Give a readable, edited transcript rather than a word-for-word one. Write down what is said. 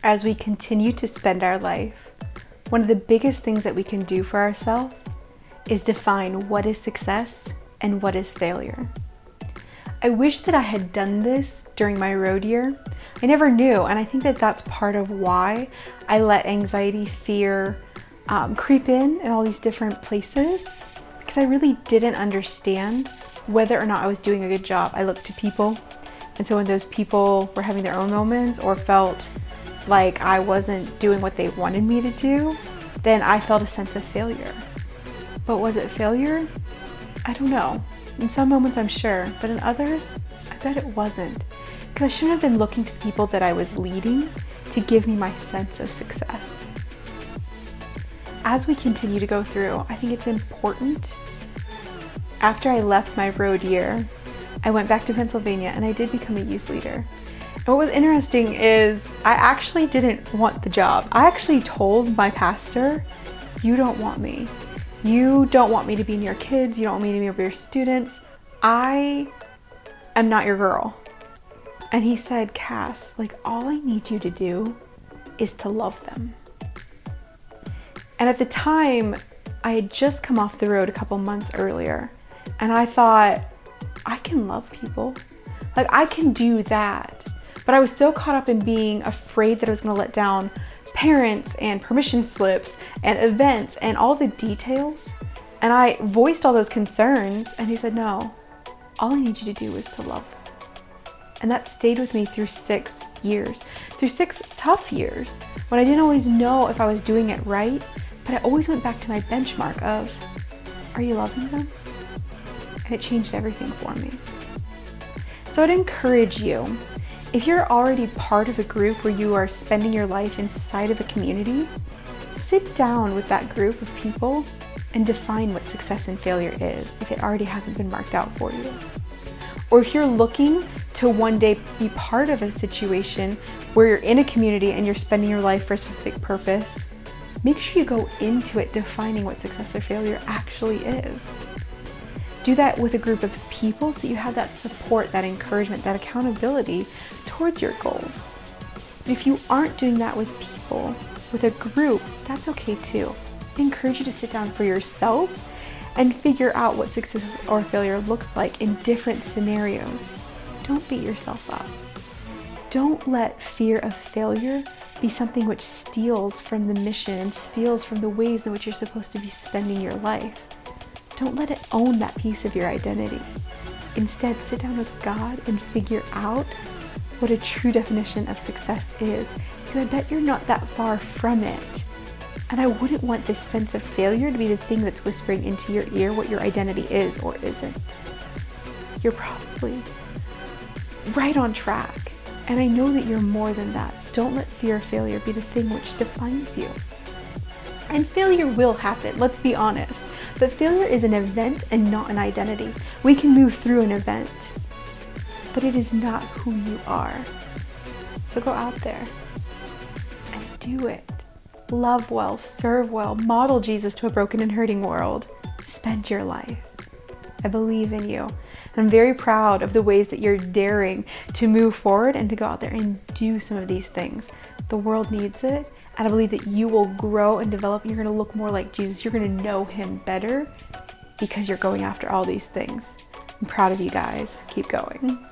As we continue to spend our life, one of the biggest things that we can do for ourselves is define what is success and what is failure. I wish that I had done this during my road year. I never knew, and I think that that's part of why I let anxiety, fear creep in all these different places, because I really didn't understand whether or not I was doing a good job. I looked to people, and so when those people were having their own moments or felt like I wasn't doing what they wanted me to do, then I felt a sense of failure. But was it failure? I don't know. In some moments I'm sure, but in others, I bet it wasn't. Because I shouldn't have been looking to the people that I was leading to give me my sense of success. As we continue to go through, I think it's important. After I left my road year, I went back to Pennsylvania and I did become a youth leader. And what was interesting is I actually didn't want the job. I actually told my pastor, "You don't want me. You don't want me to be near kids. You don't want me to be near your students. I am not your girl." And he said, "Cass, all I need you to do is to love them." And at the time, I had just come off the road a couple months earlier, and I thought, I can love people. I can do that. But I was so caught up in being afraid that I was going to let down parents and permission slips and events and all the details. And I voiced all those concerns, and he said, "No, all I need you to do is to love them." And that stayed with me through 6 years, through 6 tough years, when I didn't always know if I was doing it right, but I always went back to my benchmark of, are you loving them? And it changed everything for me. So I'd encourage you, if you're already part of a group where you are spending your life inside of a community, sit down with that group of people and define what success and failure is if it already hasn't been marked out for you. Or if you're looking to one day be part of a situation where you're in a community and you're spending your life for a specific purpose, make sure you go into it defining what success or failure actually is. Do that with a group of people so you have that support, that encouragement, that accountability towards your goals. But if you aren't doing that with people, with a group, that's okay too. I encourage you to sit down for yourself and figure out what success or failure looks like in different scenarios. Don't beat yourself up. Don't let fear of failure be something which steals from the mission and steals from the ways in which you're supposed to be spending your life. Don't let it own that piece of your identity. Instead, sit down with God and figure out what a true definition of success is, because I bet you're not that far from it. And I wouldn't want this sense of failure to be the thing that's whispering into your ear what your identity is or isn't. You're probably right on track. And I know that you're more than that. Don't let fear of failure be the thing which defines you. And failure will happen, let's be honest. But failure is an event and not an identity. We can move through an event, but it is not who you are. So go out there and do it. Love well, serve well, model Jesus to a broken and hurting world. Spend your life. I believe in you. I'm very proud of the ways that you're daring to move forward and to go out there and do some of these things. The world needs it, and I believe that you will grow and develop. You're going to look more like Jesus. You're going to know him better because you're going after all these things. I'm proud of you guys. Keep going.